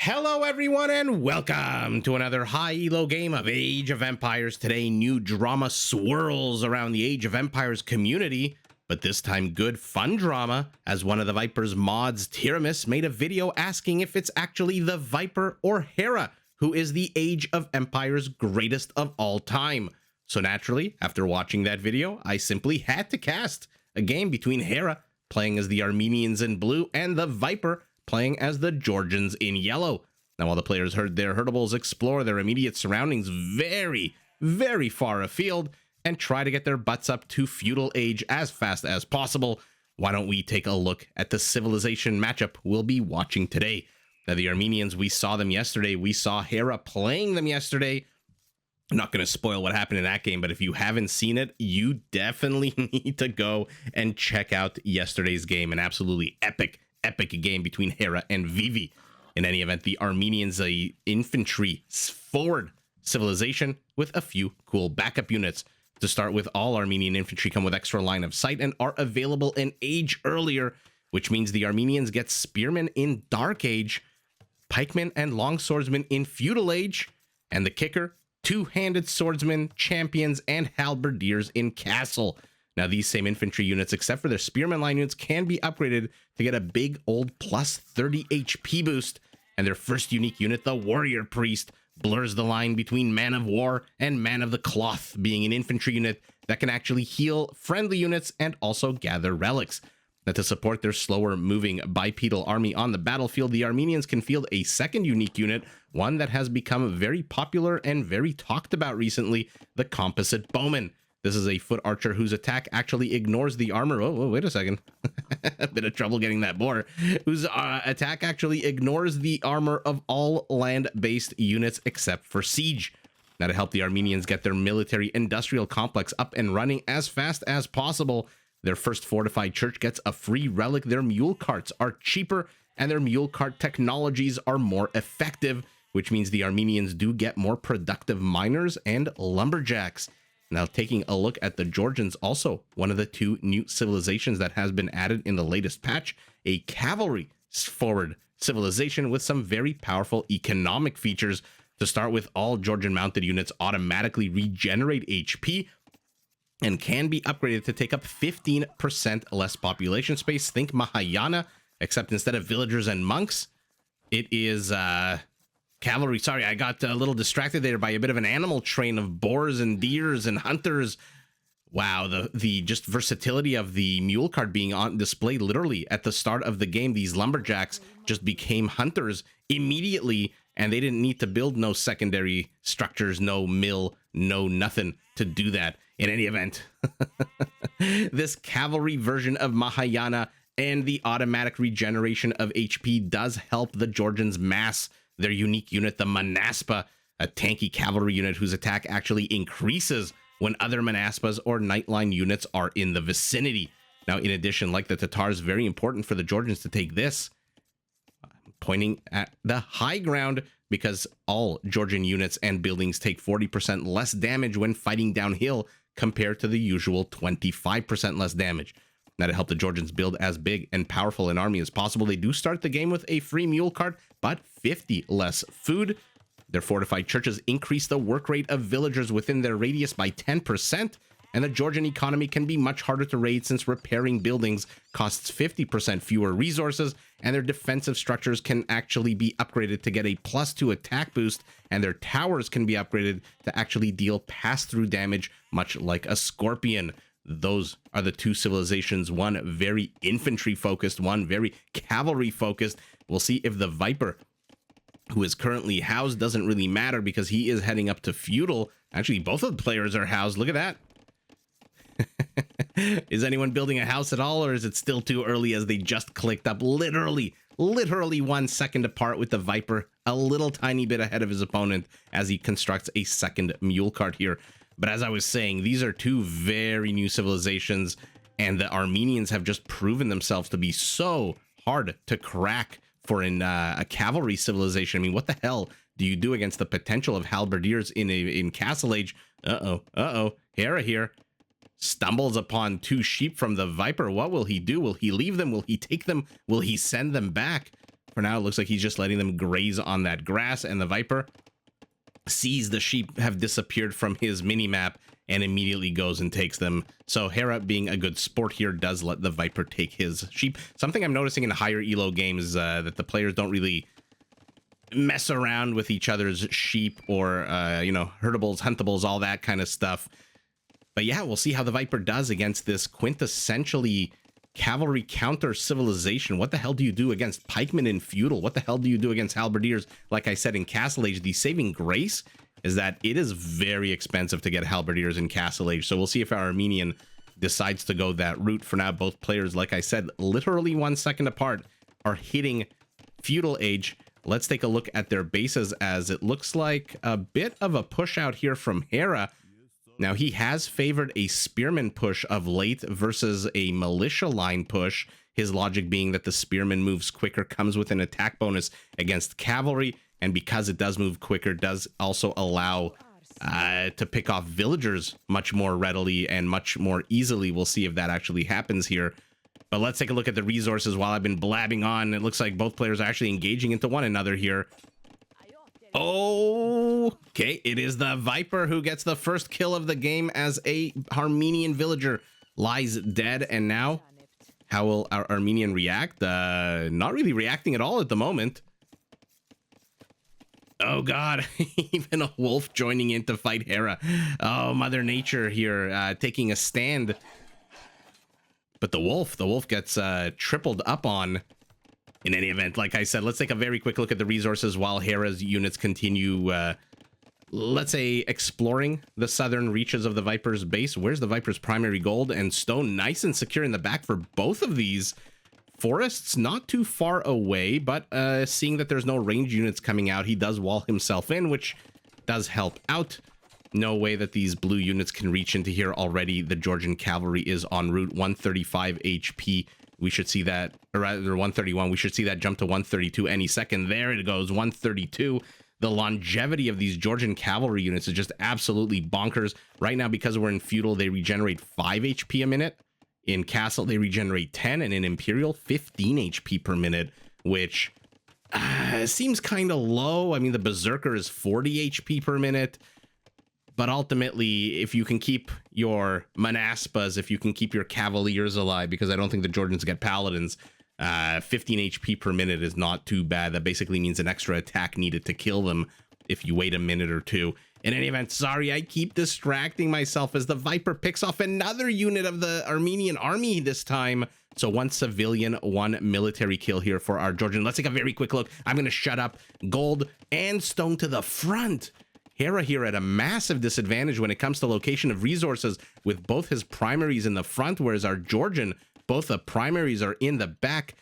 Hello everyone and welcome to another high elo game of Age of Empires. Today, new drama swirls around the Age of Empires community, but this time good fun drama, as one of the Viper's mods, Tiramis, made a video asking if it's actually the Viper or Hera who is the Age of Empires greatest of all time. So naturally, after watching that video, I simply had to cast a game between Hera, playing as the Armenians in blue, and the Viper, playing as the Georgians in yellow. Now, while the players heard their herdables explore their immediate surroundings very far afield and try to get their butts up to Feudal Age as fast as possible, why don't we take a look at the civilization matchup we'll be watching today. Now, the Armenians, we saw them yesterday. We saw Hera playing them yesterday. I'm not going to spoil what happened in that game, but if you haven't seen it, you definitely need to go and check out yesterday's game. An absolutely epic game between Hera and Vivi. In any event, the Armenians, a infantry forward civilization with a few cool backup units. To start with, all Armenian infantry come with extra line of sight and are available in Age earlier, which means the Armenians get spearmen in Dark Age, pikemen and longswordsmen in Feudal Age, and the kicker, two-handed swordsmen, champions, and halberdiers in Castle. Now, these same infantry units, except for their spearman line units, can be upgraded to get a big old plus 30 HP boost. And their first unique unit, the Warrior Priest, blurs the line between Man of War and Man of the Cloth, being an infantry unit that can actually heal friendly units and also gather relics. Now, to support their slower moving bipedal army on the battlefield, the Armenians can field a second unique unit, one that has become very popular and very talked about recently, the Composite Bowman. This is a foot archer whose attack actually ignores the armor. Oh, wait a second. A bit of trouble getting that bore. Whose attack actually ignores the armor of all land-based units except for siege. Now, to help the Armenians get their military industrial complex up and running as fast as possible, their first fortified church gets a free relic. Their mule carts are cheaper and their mule cart technologies are more effective, which means the Armenians do get more productive miners and lumberjacks. Now, taking a look at the Georgians, also one of the two new civilizations that has been added in the latest patch, a cavalry forward civilization with some very powerful economic features. To start with, all Georgian mounted units automatically regenerate HP and can be upgraded to take up 15% less population space. Think Mahayana, except instead of villagers and monks, it is cavalry. Sorry, I got a little distracted there by a bit of an animal train of boars and deers and hunters. Wow, the just versatility of the mule cart being on display literally at the start of the game. These lumberjacks just became hunters immediately, and they didn't need to build no secondary structures, no mill, no nothing to do that. In any event, this cavalry version of Mahayana and the automatic regeneration of HP does help the Georgians mass their unique unit, the Manaspa, a tanky cavalry unit whose attack actually increases when other Manaspas or Nightline units are in the vicinity. Now, in addition, like the Tatars, very important for the Georgians to take this, pointing at the high ground, because all Georgian units and buildings take 40% less damage when fighting downhill compared to the usual 25% less damage. Now, to help the Georgians build as big and powerful an army as possible, they do start the game with a free mule cart, but 50 less food. Their fortified churches increase the work rate of villagers within their radius by 10%, and the Georgian economy can be much harder to raid since repairing buildings costs 50% fewer resources, and their defensive structures can actually be upgraded to get a +2 attack boost, and their towers can be upgraded to actually deal pass-through damage, much like a scorpion. Those are the two civilizations, one very infantry focused, one very cavalry focused. We'll see if the Viper, who is currently housed, doesn't really matter because he is heading up to Feudal. Actually, both of the players are housed. Look at that. Is anyone building a house at all, or is it still too early as they just clicked up literally 1 second apart, with the Viper a little tiny bit ahead of his opponent as he constructs a second mule cart here. But as I was saying, these are two very new civilizations, and the Armenians have just proven themselves to be so hard to crack for a cavalry civilization. I mean, what the hell do you do against the potential of halberdiers in Castle Age? Hera here stumbles upon 2 sheep from the Viper. What will he do? Will he leave them? Will he take them? Will he send them back? For now, it looks like he's just letting them graze on that grass, and the Viper sees the sheep have disappeared from his mini-map and immediately goes and takes them. So Hera, being a good sport here, does let the Viper take his sheep. Something I'm noticing in higher elo games is that the players don't really mess around with each other's sheep or, you know, herdables, huntables, all that kind of stuff. But yeah, we'll see how the Viper does against this quintessentially cavalry counter civilization. What the hell do you do against pikemen in feudal? What the hell do you do against halberdiers? Like I said, in Castle Age, the saving grace is that it is very expensive to get halberdiers in Castle Age. So we'll see if our Armenian decides to go that route. For now, both players, like I said, literally 1 second apart, are hitting Feudal Age. Let's take a look at their bases, as it looks like a bit of a push out here from Hera. Now, he has favored a spearman push of late versus a militia line push, his logic being that the spearman moves quicker, comes with an attack bonus against cavalry, and because it does move quicker, does also allow to pick off villagers much more readily and much more easily. We'll see if that actually happens here. But let's take a look at the resources while I've been blabbing on. It looks like both players are actually engaging into one another here. Okay, it is the Viper who gets the first kill of the game as a Armenian villager lies dead. And now, how will our Armenian react? Not really reacting at all at the moment. Oh god, even a wolf joining in to fight Hera. Oh, Mother Nature here, taking a stand. But the wolf gets tripled up on. In any event, like I said, let's take a very quick look at the resources while Hera's units continue, let's say, exploring the southern reaches of the Viper's base. Where's the Viper's primary gold and stone? Nice and secure in the back for both of these. Forests not too far away, but seeing that there's no range units coming out, he does wall himself in, which does help out. No way that these blue units can reach into here already. The Georgian cavalry is en route, 135 HP. We should see that, or rather 131. We should see that jump to 132 any second. There it goes, 132. The longevity of these Georgian cavalry units is just absolutely bonkers. Right now, because we're in feudal, they regenerate 5 HP a minute. In castle, they regenerate 10, and in imperial, 15 HP per minute, which seems kind of low. I mean, the berserker is 40 HP per minute. But ultimately, if you can keep your Manaspas, if you can keep your Cavaliers alive, because I don't think the Georgians get Paladins, 15 HP per minute is not too bad. That basically means an extra attack needed to kill them if you wait a minute or two. In any event, sorry, I keep distracting myself as the Viper picks off another unit of the Armenian army this time. So 1 civilian, 1 military kill here for our Georgian. Let's take a very quick look. I'm going to shut up. Gold and stone to the front. Hera here at a massive disadvantage when it comes to location of resources, with both his primaries in the front, whereas our Georgian, both the primaries are in the back.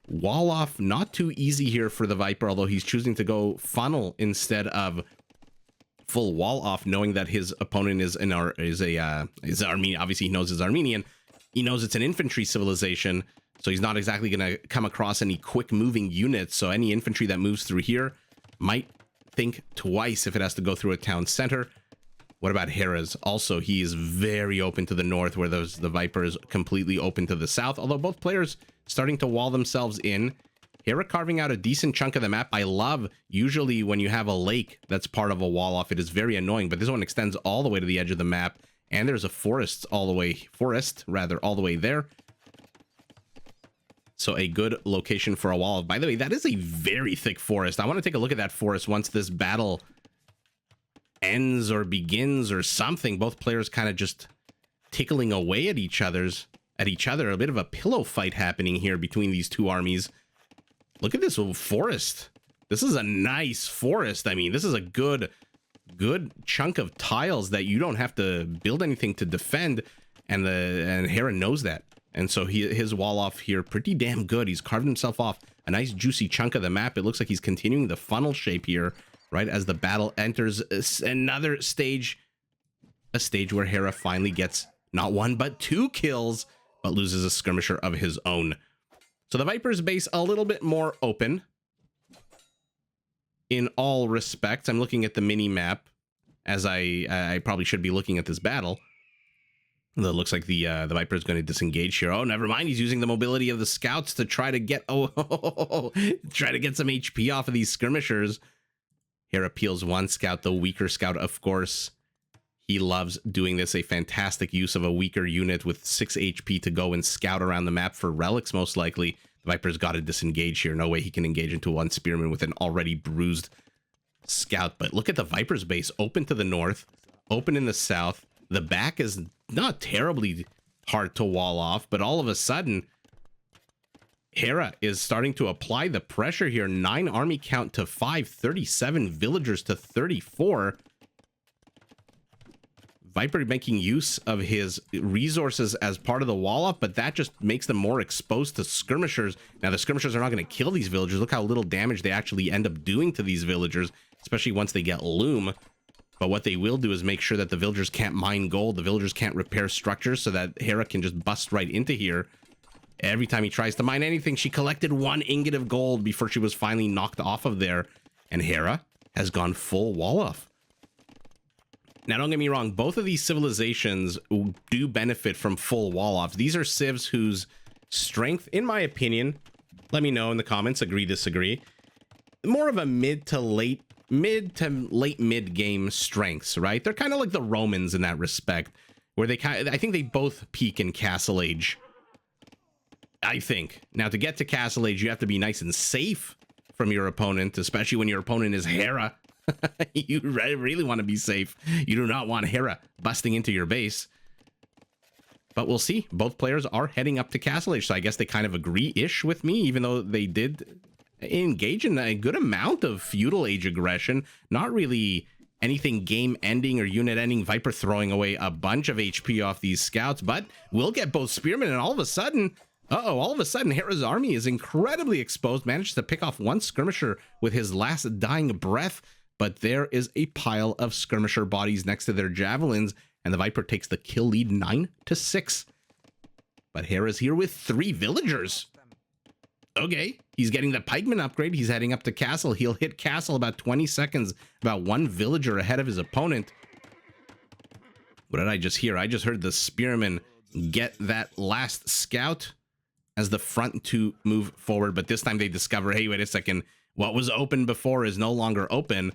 Wall off, not too easy here for the Viper, although he's choosing to go funnel instead of full wall off, knowing that his opponent is Armenian. Obviously, he knows he's Armenian. He knows it's an infantry civilization, so he's not exactly going to come across any quick moving units. So any infantry that moves through here might think twice if it has to go through a town center. What about Hera's? Also, he is very open to the north, where the Viper is completely open to the south, although both players starting to wall themselves in. Hera carving out a decent chunk of the map. I love, usually when you have a lake that's part of a wall off, it is very annoying, but this one extends all the way to the edge of the map, and there's a forest all the way there. So a good location for a wall. By the way, that is a very thick forest. I want to take a look at that forest once this battle ends or begins or something. Both players kind of just tickling away at each other. A bit of a pillow fight happening here between these two armies. Look at this forest. This is a nice forest. I mean, this is a good chunk of tiles that you don't have to build anything to defend, and Hera knows that. And so his wall off here, pretty damn good. He's carved himself off a nice juicy chunk of the map. It looks like he's continuing the funnel shape here, right as the battle enters another stage, a stage where Hera finally gets not 1 but 2 kills, but loses a skirmisher of his own. So the Viper's base a little bit more open in all respects. I'm looking at the mini map, as I probably should be looking at this battle. It looks like the Viper is going to disengage here. Oh, never mind. He's using the mobility of the scouts to try to get try to get some HP off of these skirmishers. Hera peels one scout, the weaker scout, of course. He loves doing this. A fantastic use of a weaker unit with 6 HP to go and scout around the map for relics, most likely. The Viper's got to disengage here. No way he can engage into one spearman with an already bruised scout. But look at the Viper's base. Open to the north, open in the south. The back is not terribly hard to wall off, but all of a sudden, Hera is starting to apply the pressure here. 9 army count to 5, 37 villagers to 34. Viper making use of his resources as part of the wall off, but that just makes them more exposed to skirmishers. Now, the skirmishers are not going to kill these villagers. Look how little damage they actually end up doing to these villagers, especially once they get loom. But what they will do is make sure that the villagers can't mine gold, the villagers can't repair structures, so that Hera can just bust right into here. Every time he tries to mine anything, she collected 1 ingot of gold before she was finally knocked off of there. And Hera has gone full wall off. Now, don't get me wrong, both of these civilizations do benefit from full wall offs. These are civs whose strength, in my opinion, let me know in the comments, agree, disagree, more of a mid to late mid game strengths, right? They're kind of like the Romans in that respect, where I think they both peak in Castle Age. I think. Now, to get to Castle Age, you have to be nice and safe from your opponent, especially when your opponent is Hera. You really want to be safe. You do not want Hera busting into your base. But we'll see. Both players are heading up to Castle Age, so I guess they kind of agree-ish with me, even though they did engage in a good amount of Feudal Age aggression. Not really anything game-ending or unit-ending. Viper throwing away a bunch of HP off these scouts, but we'll get both spearmen, and all of a sudden... all of a sudden, Hera's army is incredibly exposed, manages to pick off one skirmisher with his last dying breath, but there is a pile of skirmisher bodies next to their javelins, and the Viper takes the kill lead 9-6. But Hera's here with 3 villagers. Okay, he's getting the pikeman upgrade. He's heading up to Castle. He'll hit Castle about 20 seconds, about 1 villager ahead of his opponent. What did I just hear? I just heard the spearman get that last scout as the front to move forward, but this time they discover, hey, wait a second, what was open before is no longer open.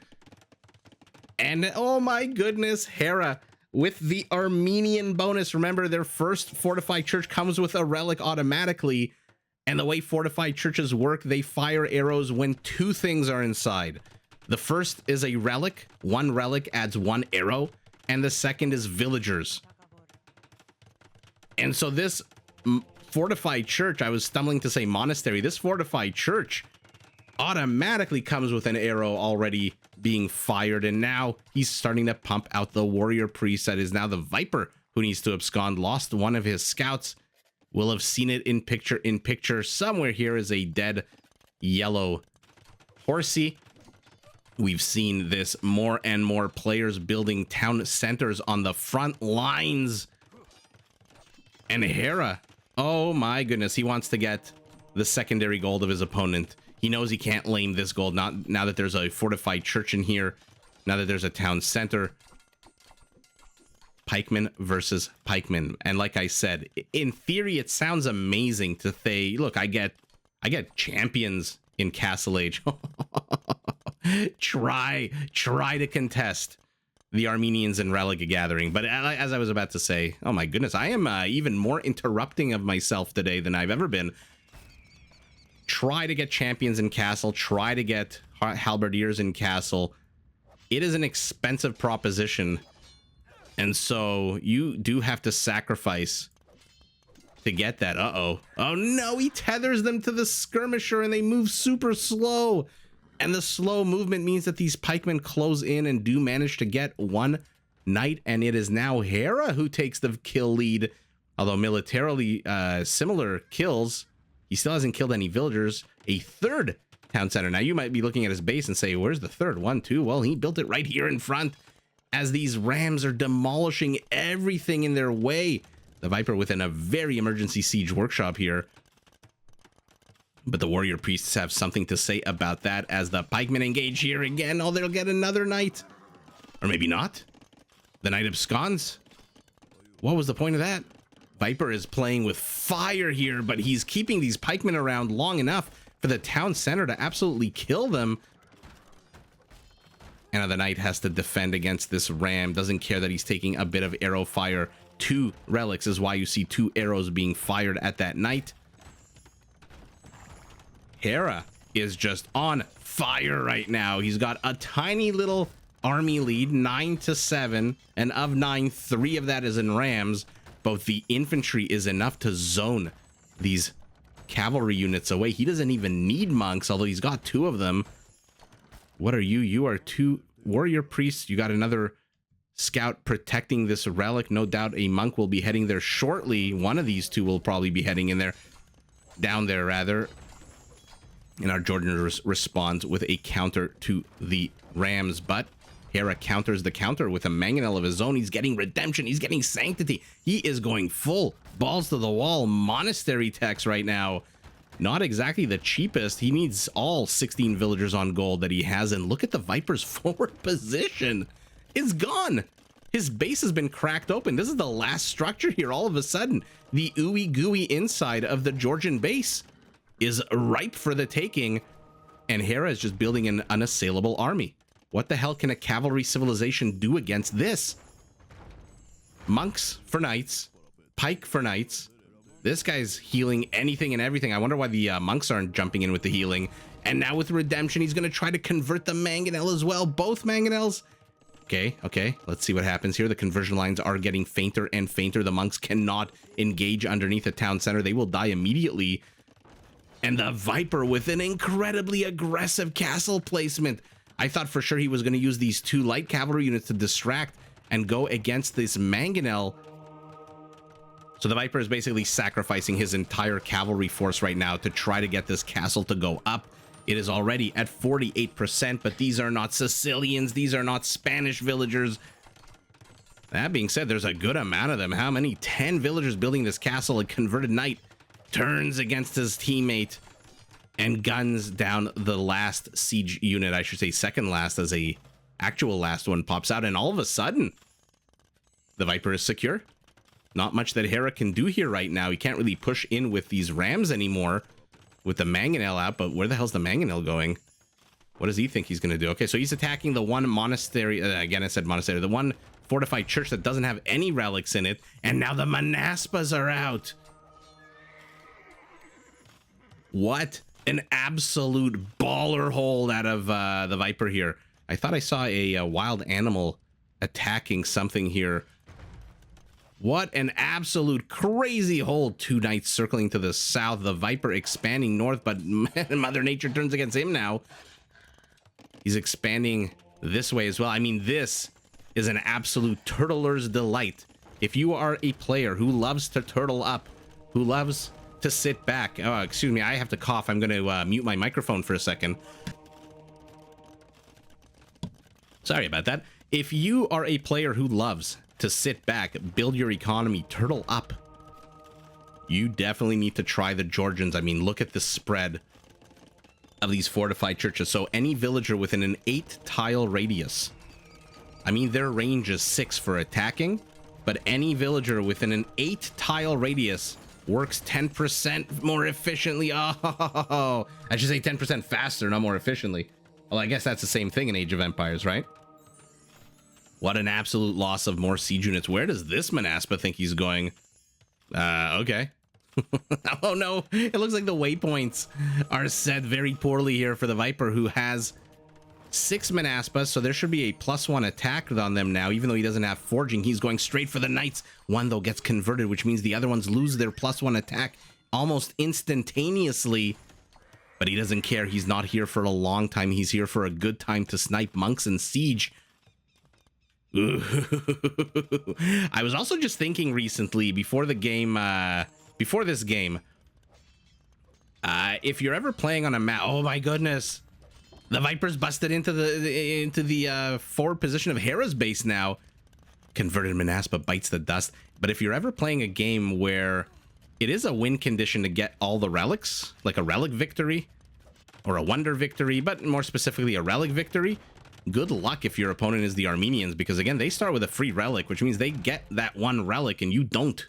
And oh my goodness, Hera with the Armenian bonus. Remember, their first fortified church comes with a relic automatically, and the way fortified churches work, they fire arrows when 2 things are inside. The first is a relic. 1 relic adds 1 arrow, and the second is villagers. And so this fortified church, I was stumbling to say monastery, this fortified church automatically comes with an arrow already being fired, and now he's starting to pump out the warrior priest. That is now the Viper who needs to abscond. Lost one of his scouts. We'll have seen it in picture. Somewhere here is a dead yellow horsey. We've seen this more and more, players building town centers on the front lines. And Hera, oh my goodness, he wants to get the secondary gold of his opponent. He knows he can't lame this gold, not now that there's a fortified church in here, now that there's a town center. Pikeman versus pikeman. And like I said, in theory, it sounds amazing to say, look, I get champions in Castle Age. try to contest the Armenians in Relic Gathering. But as I was about to say, oh my goodness, I am even more interrupting of myself today than I've ever been. Try to get champions in Castle. Try to get halberdiers in Castle. It is an expensive proposition. And so you do have to sacrifice to get that. Uh-oh. Oh no, he tethers them to the skirmisher and they move super slow. And the slow movement means that these pikemen close in and do manage to get 1 knight. And it is now Hera who takes the kill lead. Although militarily similar kills, he still hasn't killed any villagers. A 3rd town center. Now you might be looking at his base and say, where's the 3rd? 1, 2. Well, he built it right here in front as these rams are demolishing everything in their way. The Viper within a very emergency siege workshop here. But the warrior priests have something to say about that as the pikemen engage here again. Oh, they'll get another knight. Or maybe not. The knight absconds. What was the point of that? Viper is playing with fire here, but he's keeping these pikemen around long enough for the town center to absolutely kill them. And the knight has to defend against this ram. Doesn't care that he's taking a bit of arrow fire. 2 relics is why you see 2 arrows being fired at that knight. Hera is just on fire right now. He's got a tiny little army lead, 9-7, and of 9, 3 of that is in rams. Both the infantry is enough to zone these cavalry units away. He doesn't even need monks, although he's got 2 of them. What are you? You are 2 warrior priests. You got another scout protecting this relic. No doubt a monk will be heading there shortly. One of these 2 will probably be heading in there, down there rather. And our Georgian responds with a counter to the rams, but Hera counters the counter with a mangonel of his own. He's getting redemption. He's getting sanctity. He is going full balls to the wall monastery tax right now. Not exactly the cheapest. He needs all 16 villagers on gold that he has. And look at the Viper's forward position. It's gone. His base has been cracked open. This is the last structure here. All of a sudden, the ooey gooey inside of the Georgian base is ripe for the taking. And Hera is just building an unassailable army. What the hell can a cavalry civilization do against this? Monks for knights, pike for knights. This guy's healing anything and everything. I wonder why the monks aren't jumping in with the healing. And now with redemption, he's going to try to convert the mangonel as well. Both mangonels. Okay. Let's see what happens here. The conversion lines are getting fainter and fainter. The monks cannot engage underneath the town center. They will die immediately. And the Viper with an incredibly aggressive castle placement. I thought for sure he was going to use these 2 light cavalry units to distract and go against this mangonel. So the Viper is basically sacrificing his entire cavalry force right now to try to get this castle to go up. It is already at 48%, but these are not Sicilians. These are not Spanish villagers. That being said, there's a good amount of them. How many? 10 villagers building this castle. A converted knight turns against his teammate and guns down the last siege unit. I should say second last, as a actual last one pops out. And all of a sudden, the Viper is secure. Not much that Hera can do here right now. He can't really push in with these rams anymore with the mangonel out. But where the hell's the mangonel going? What does he think he's going to do? Okay, so he's attacking the one monastery. Again, I said monastery. The one fortified church that doesn't have any relics in it. And now the Manaspas are out. What an absolute baller hold out of the Viper here. I thought I saw a wild animal attacking something here. What an absolute crazy hold. 2 knights circling to the south. The Viper expanding north, but Mother Nature turns against him now. He's expanding this way as well. I mean, this is an absolute turtler's delight. If you are a player who loves to turtle up, who loves to sit back. Oh, excuse me, I have to cough. I'm going to mute my microphone for a second. Sorry about that. If you are a player who loves to sit back, build your economy, turtle up, you definitely need to try the Georgians. I mean, look at the spread of these fortified churches. So any villager within an 8-tile radius, I mean, their range is 6 for attacking, but any villager within an 8-tile radius works 10% more efficiently. Oh, I should say 10% faster, not more efficiently. Well, I guess that's the same thing in Age of Empires, right? What an absolute loss of more siege units. Where does this Manaspa think he's going? Okay. Oh no, it looks like the waypoints are set very poorly here for the Viper, who has 6 Manaspas, so there should be a +1 attack on them now. Even though he doesn't have forging, he's going straight for the knights. One, though, gets converted, which means the other ones lose their +1 attack almost instantaneously. But he doesn't care. He's not here for a long time. He's here for a good time to snipe monks and siege. Ooh. I was also just thinking recently, before the game, before this game, if you're ever playing on a map, oh my goodness, the Viper's busted into the forward position of Hera's base now. Converted Manaspa bites the dust. But if you're ever playing a game where it is a win condition to get all the relics, like a relic victory or a wonder victory, but more specifically a relic victory, good luck if your opponent is the Armenians, because again, they start with a free relic, which means they get that one relic and you don't.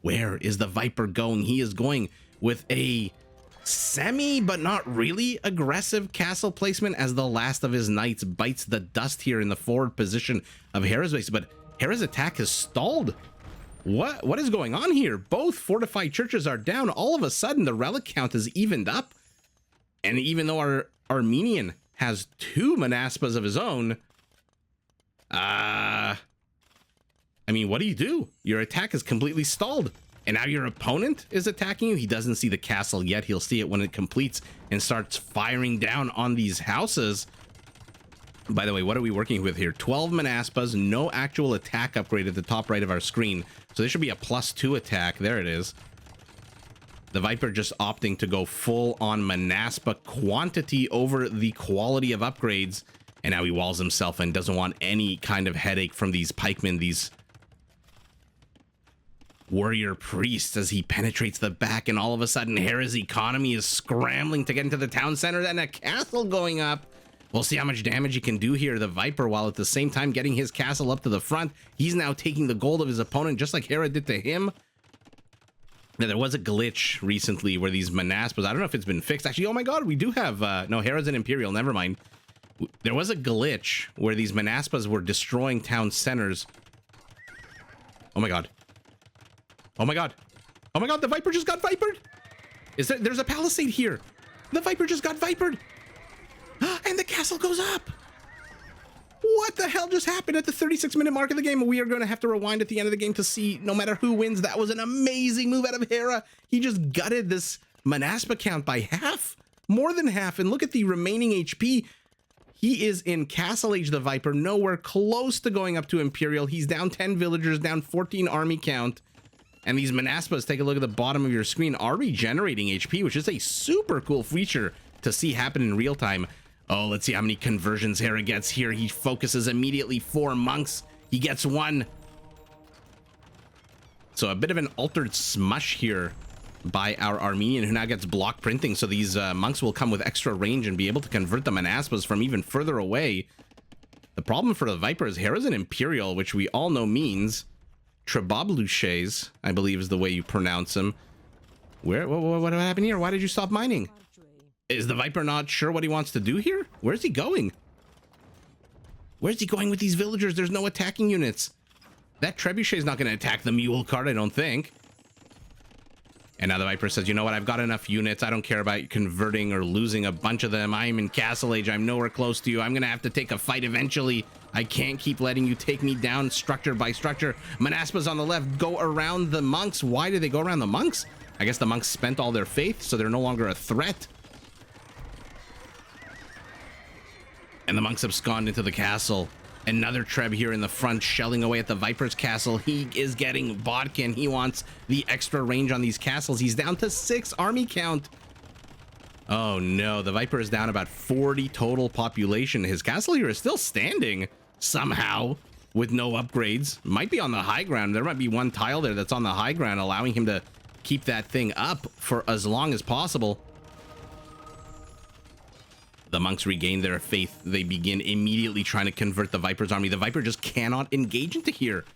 Where is the Viper going? He is going with a semi but not really aggressive castle placement as the last of his knights bites the dust here in the forward position of Hera's base. But Hera's attack has stalled. What is going on here? Both fortified churches are down. All of a sudden the relic count is evened up, and even though our Armenian has 2 Manaspas of his own, I mean, what do? Your attack is completely stalled. And now your opponent is attacking you. He doesn't see the castle yet. He'll see it when it completes and starts firing down on these houses. By the way, what are we working with here? 12 Manaspas, no actual attack upgrade at the top right of our screen. So this should be a +2 attack. There it is. The Viper just opting to go full on Manaspa quantity over the quality of upgrades. And now he walls himself and doesn't want any kind of headache from these pikemen, these warrior priests, as he penetrates the back. And all of a sudden Hera's economy is scrambling to get into the town center, and a castle going up. We'll see how much damage he can do here, the Viper, while at the same time getting his castle up to the front. He's now taking the gold of his opponent, just like Hera did to him. Now, there was a glitch recently where these Manaspas, I don't know if it's been fixed. Actually, oh my god, we do have, no, Hera's an Imperial, never mind. There was a glitch where these Manaspas were destroying town centers. Oh my god. Oh my god. Oh my god, the Viper just got Vipered! There's a palisade here. The Viper just got Vipered! And the castle goes up! What the hell just happened at the 36-minute mark of the game? We are going to have to rewind at the end of the game to see, no matter who wins. That was an amazing move out of Hera. He just gutted this Manaspa count by half. More than half. And look at the remaining HP. He is in Castle Age, the Viper, nowhere close to going up to Imperial. He's down 10 villagers, down 14 army count. And these Manaspas, take a look at the bottom of your screen, are regenerating HP, which is a super cool feature to see happen in real time. Oh, let's see how many conversions Hera gets here. He focuses immediately 4 monks. He gets 1. So a bit of an altered smush here by our Armenian, who now gets block printing. So these monks will come with extra range and be able to convert the Manaspas from even further away. The problem for the Viper is Hera's an Imperial, which we all know means Trebobluches, I believe is the way you pronounce him. What happened here? Why did you stop mining? Is the Viper not sure what he wants to do here? Where's he going? Where's he going with these villagers? There's no attacking units. That Trebuchet is not going to attack the mule cart, I don't think. And now the Viper says, you know what? I've got enough units. I don't care about converting or losing a bunch of them. I'm in Castle Age. I'm nowhere close to you. I'm going to have to take a fight eventually. I can't keep letting you take me down structure by structure. Manaspas on the left go around the monks. Why did they go around the monks? I guess the monks spent all their faith, so they're no longer a threat. And the monks abscond into the castle. Another Treb here in the front, shelling away at the Viper's castle. He is getting Bodkin. He wants the extra range on these castles. He's down to 6 army count. Oh no, the Viper is down about 40 total population. His castle here is still standing somehow with no upgrades. Might be on the high ground. There might be one tile there that's on the high ground, allowing him to keep that thing up for as long as possible. The monks regain their faith. They begin immediately trying to convert the Viper's army. The Viper just cannot engage into here.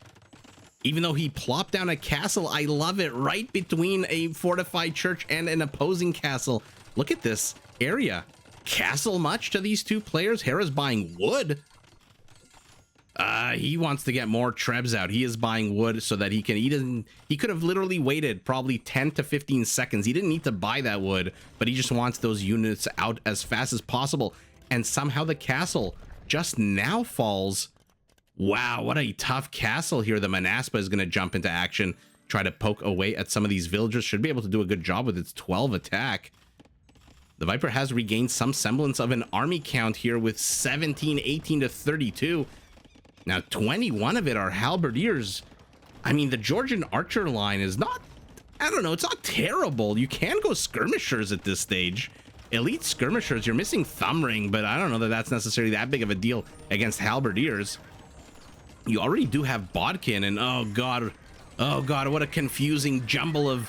Even though he plopped down a castle, I love it, right between a fortified church and an opposing castle. Look at this area. Castle much to these two players? Hera's buying wood. He wants to get more Trebs out. He is buying wood so that he can... He could have literally waited probably 10 to 15 seconds. He didn't need to buy that wood, but he just wants those units out as fast as possible. And somehow the castle just now falls. Wow, what a tough castle here. The Manaspa is going to jump into action, try to poke away at some of these villagers. Should be able to do a good job with its 12 attack. The Viper has regained some semblance of an army count here with 17, 18 to 32. Now, 21 of it are halberdiers. I mean, the Georgian archer line is not, I don't know, it's not terrible. You can go skirmishers at this stage. Elite skirmishers, you're missing thumb ring, but I don't know that that's necessarily that big of a deal against halberdiers. You already do have Bodkin, and oh god, what a confusing jumble of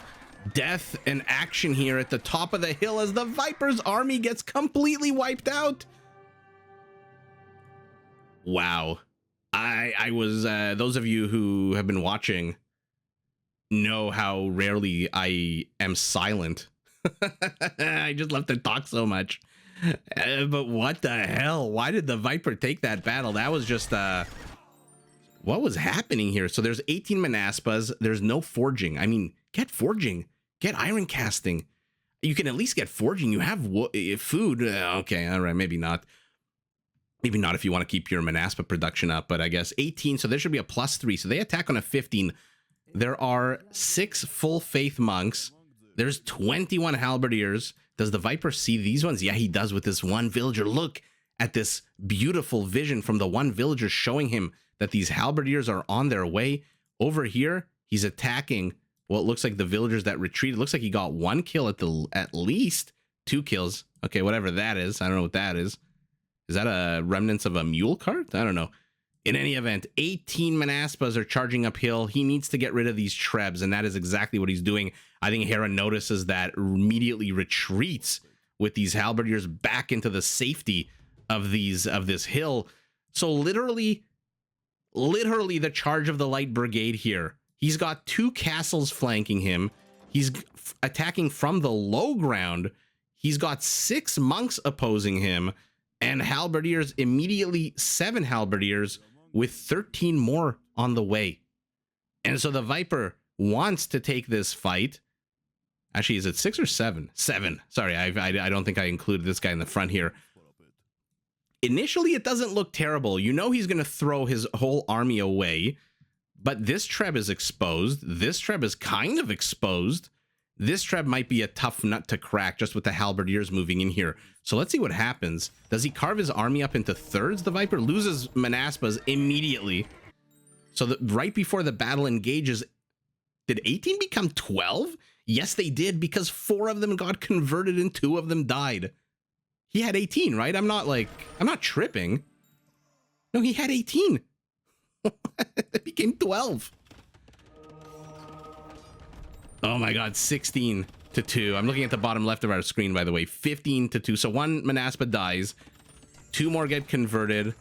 death and action here at the top of the hill as the Viper's army gets completely wiped out. Wow. I was those of you who have been watching know how rarely I am silent. I just love to talk so much. But what the hell? Why did the Viper take that battle? That was just what was happening here? So there's 18 Manaspas. There's no forging. I mean, get forging. Get iron casting. You can at least get forging. You have food. Okay, all right, maybe not. Maybe not if you want to keep your Manaspa production up, but I guess 18. So there should be a +3. So they attack on a 15. There are 6 full faith monks. There's 21 halberdiers. Does the Viper see these ones? Yeah, he does with this one villager. Look at this beautiful vision from the one villager showing him that these halberdiers are on their way. Over here, he's attacking what looks like the villagers that retreated. Looks like he got 1 kill at least 2 kills. Okay, whatever that is. I don't know what that is. Is that a remnants of a mule cart? I don't know. In any event, 18 Manaspas are charging uphill. He needs to get rid of these Trebs, and that is exactly what he's doing. I think Hera notices that, immediately retreats with these halberdiers back into the safety of this hill. So literally the charge of the Light Brigade here. He's got 2 castles flanking him. He's attacking from the low ground. He's got 6 monks opposing him, and halberdiers immediately, 7 halberdiers with 13 more on the way. And so the Viper wants to take this fight. Actually, is it 6 or 7? 7. Sorry, I don't think I included this guy in the front here. Initially, it doesn't look terrible. You know he's going to throw his whole army away. But this Treb is exposed. This Treb is kind of exposed. This Treb might be a tough nut to crack just with the halberdiers moving in here. So let's see what happens. Does he carve his army up into thirds? The Viper loses Manaspas immediately. So right before the battle engages, did 18 become 12? Yes, they did, because 4 of them got converted and 2 of them died. He had 18, right? I'm not tripping. No, he had 18. It became 12. Oh my god, 16 to 2. I'm looking at the bottom left of our screen, by the way. 15 to 2. So 1 Manaspa dies. 2 more get converted.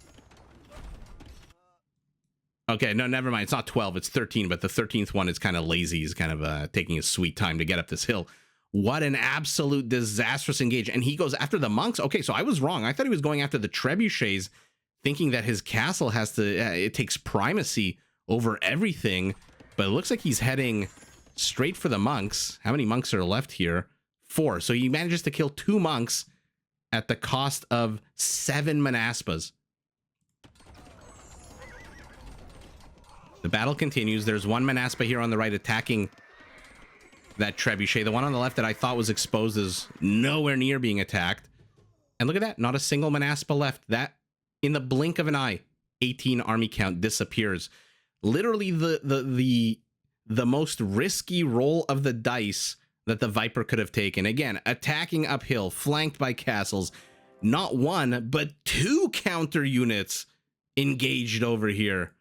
Okay, no, never mind. It's not 12, it's 13, but the 13th one is kind of lazy. He's kind of taking his sweet time to get up this hill. What an absolute disastrous engage. And he goes after the monks. Okay, so I was wrong. I thought he was going after the trebuchets, thinking that his castle has to, it takes primacy over everything. But it looks like he's heading straight for the monks. How many monks are left here? 4. So he manages to kill 2 monks at the cost of 7 Manaspas. The battle continues. There's 1 Manaspa here on the right attacking that trebuchet. The one on the left that I thought was exposed is nowhere near being attacked. And look at that. Not a single Manaspa left. That, in the blink of an eye, 18 army count disappears. Literally the most risky roll of the dice that the Viper could have taken. Again, attacking uphill, flanked by castles. Not 1, but 2 counter units engaged over here.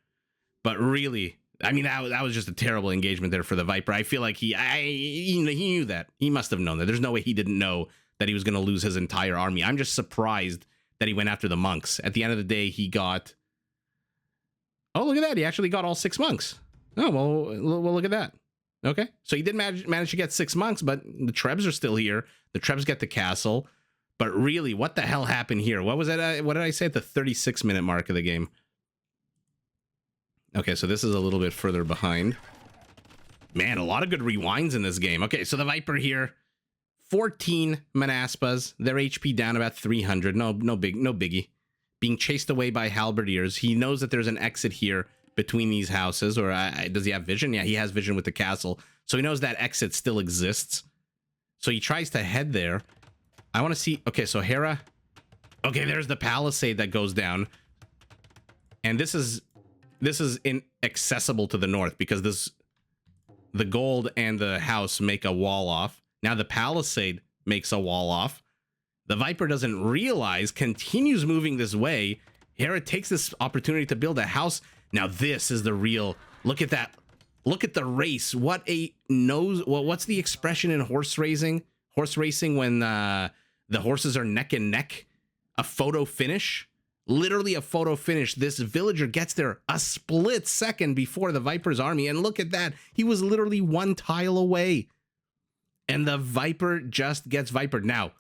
But really, I mean, that was just a terrible engagement there for the Viper. I feel like he knew that. He must have known that. There's no way he didn't know that he was going to lose his entire army. I'm just surprised that he went after the monks. At the end of the day, he got... Oh, look at that. He actually got all 6 monks. Oh, well, look at that. Okay. So he did manage to get 6 monks, but the Trebs are still here. The Trebs get the castle. But really, what the hell happened here? What was that? What did I say at the 36-minute mark of the game? Okay, so this is a little bit further behind. Man, a lot of good rewinds in this game. Okay, so the Viper here, 14 Manaspas. Their HP down about 300. No biggie. Being chased away by halberdiers. He knows that there's an exit here between these houses. Or does he have vision? Yeah, he has vision with the castle. So he knows that exit still exists. So he tries to head there. I want to see... Okay, so Hera... Okay, there's the palisade that goes down. And this is inaccessible to the north because the gold and the house make a wall off. Now the palisade makes a wall off. The Viper doesn't realize, continues moving this way. Hera takes this opportunity to build a house. Now this is the real, look at that. Look at the race. What's the expression in horse racing? Horse racing when the horses are neck and neck. A photo finish. Literally a photo finish. This villager gets there a split second before the Viper's army. And look at that. He was literally one tile away. And the Viper just gets Vipered. Now,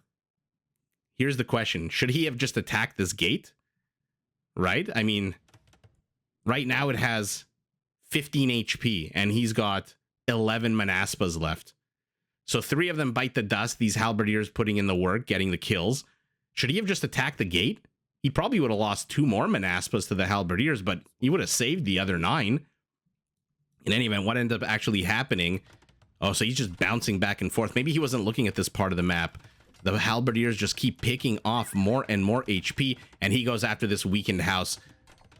here's the question. Should he have just attacked this gate? Right? I mean, right now it has 15 HP and he's got 11 Manaspas left. So 3 of them bite the dust. These halberdiers putting in the work, getting the kills. Should he have just attacked the gate? He probably would have lost 2 more Manaspas to the halberdiers, but he would have saved the other 9. In any event, what ended up actually happening? Oh, so he's just bouncing back and forth. Maybe he wasn't looking at this part of the map. The halberdiers just keep picking off more and more HP, and he goes after this weakened house.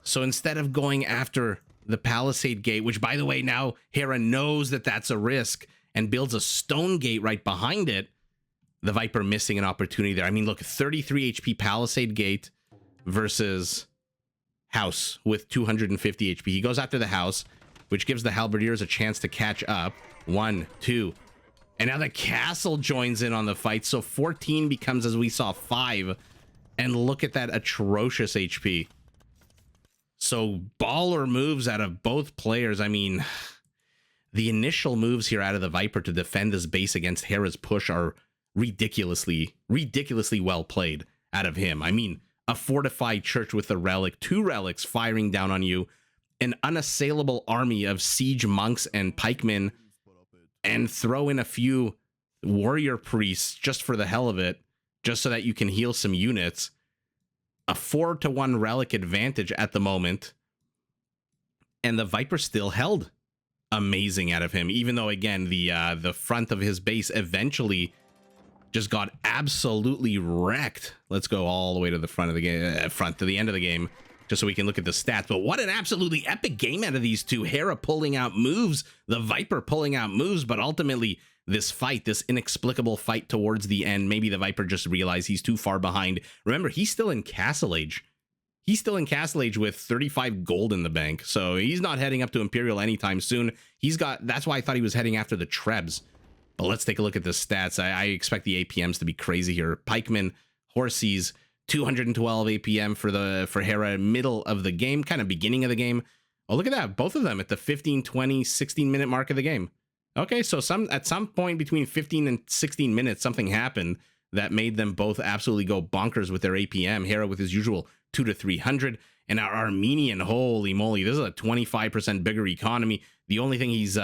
So instead of going after the palisade gate, which, by the way, now Hera knows that that's a risk and builds a stone gate right behind it, the Viper missing an opportunity there. I mean, look, 33 HP palisade gate versus house with 250 HP. He goes after the house, which gives the halberdiers a chance to catch up. 1, 2. And now the castle joins in on the fight. So 14 becomes, as we saw, 5. And look at that atrocious HP. So baller moves out of both players. I mean, the initial moves here out of the Viper to defend this base against Hera's push are ridiculously well played out of him. I mean, a fortified church with a relic, 2 relics firing down on you, an unassailable army of siege monks and pikemen, and throw in a few warrior priests just for the hell of it, just so that you can heal some units. A 4-to-1 relic advantage at the moment. And the Viper still held amazing out of him, even though, again, the front of his base eventually just got absolutely wrecked. Let's go all the way to the front of the game, to the end of the game, just so we can look at the stats. But what an absolutely epic game out of these two. Hera pulling out moves, the Viper pulling out moves, but ultimately this fight, this inexplicable fight towards the end, maybe the Viper just realized he's too far behind. Remember, he's still in Castle Age. He's still in Castle Age with 35 gold in the bank, so he's not heading up to Imperial anytime soon. That's why I thought he was heading after the Trebs. But let's take a look at the stats. I expect the APMs to be crazy here. Pikemen, Horses, 212 APM for Hera, middle of the game, kind of beginning of the game. Oh, look at that. Both of them at the 15, 20, 16-minute mark of the game. Okay, so at some point between 15 and 16 minutes, something happened that made them both absolutely go bonkers with their APM. Hera with his usual 200 to 300, and our Armenian, holy moly, this is a 25% bigger economy. The only thing he's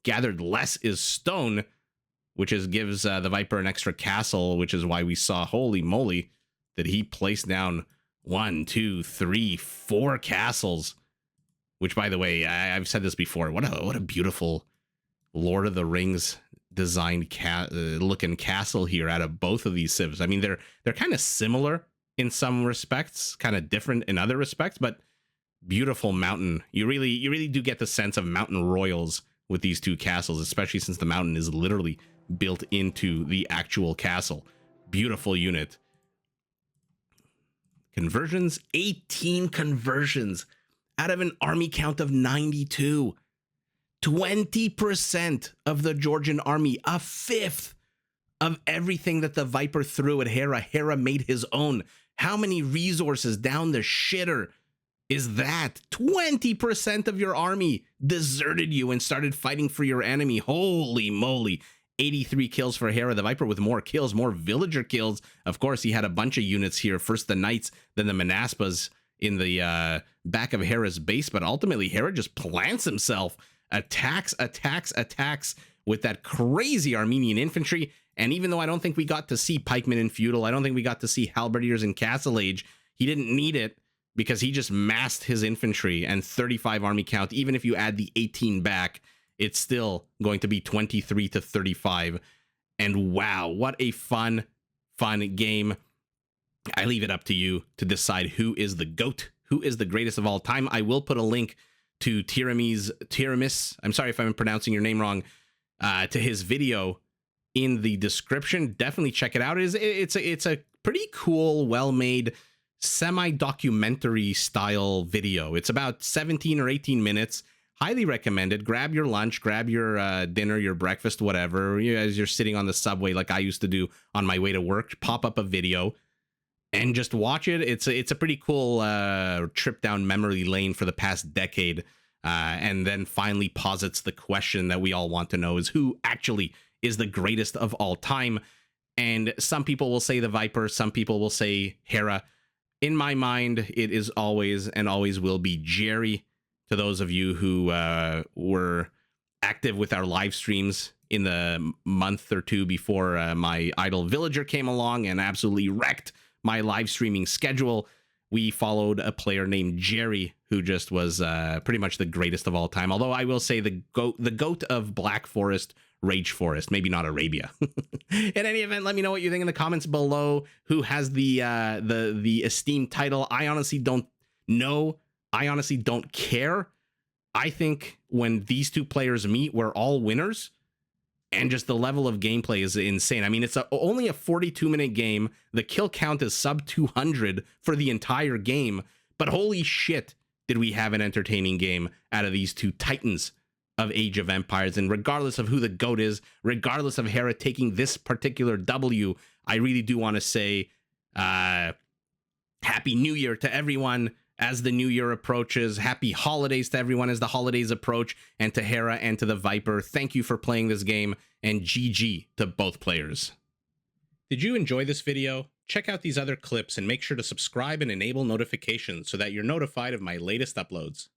gathered less is stone, which gives the Viper an extra castle, which is why we saw, holy moly, that he placed down 1, 2, 3, 4 castles. Which, by the way, I've said this before. What a beautiful Lord of the Rings designed looking castle here out of both of these civs. I mean, they're kind of similar in some respects, kind of different in other respects, but beautiful mountain. You really do get the sense of mountain royals with these two castles, especially since the mountain is literally built into the actual castle. Beautiful unit. Conversions, 18 conversions out of an army count of 92. 20% of the Georgian army, a fifth of everything that the Viper threw at Hera. Hera made his own. How many resources down the shitter is that? 20% of your army deserted you and started fighting for your enemy. Holy moly. 83 kills for Hera, the Viper with more kills, more villager kills. Of course, he had a bunch of units here. First the Knights, then the Manaspas in the back of Hera's base. But ultimately, Hera just plants himself. Attacks with that crazy Armenian infantry. And even though I don't think we got to see pikemen in Feudal, I don't think we got to see halberdiers in Castle Age, he didn't need it because he just massed his infantry and 35 army count. Even if you add the 18 back, it's still going to be 23 to 35. And wow, what a fun game. I leave it up to you to decide who is the GOAT, who is the greatest of all time. I will put a link to Tiramis, I'm sorry if I'm pronouncing your name wrong, to his video in the description. Definitely check it out. It's a pretty cool, well-made, semi-documentary style video. It's about 17 or 18 minutes. Highly recommended. Grab your lunch, grab your dinner, your breakfast, whatever. As you're sitting on the subway like I used to do on my way to work, pop up a video. and just watch it. It's a pretty cool trip down memory lane for the past decade, and then finally posits the question that we all want to know: is who actually is the greatest of all time? And some people will say the Viper, some people will say Hera. In my mind, it is always and always will be Jerry. To those of you who were active with our live streams in the month or two before my idle villager came along and absolutely wrecked my live streaming schedule, we followed a player named Jerry, who just was pretty much the greatest of all time. Although I will say the goat of Black Forest, Rage Forest, maybe not Arabia. In any event, let me know what you think in the comments below. Who has the esteemed title? I honestly don't know. I honestly don't care. I think when these two players meet, we're all winners. And just the level of gameplay is insane. I mean, it's only a 42-minute game. The kill count is sub 200 for the entire game. But holy shit, did we have an entertaining game out of these two titans of Age of Empires. And regardless of who the GOAT is, regardless of Hera taking this particular W, I really do want to say Happy New Year to everyone as the new year approaches. Happy holidays to everyone as the holidays approach, and to Hera and to the Viper. Thank you for playing this game, and GG to both players. Did you enjoy this video? Check out these other clips and make sure to subscribe and enable notifications so that you're notified of my latest uploads.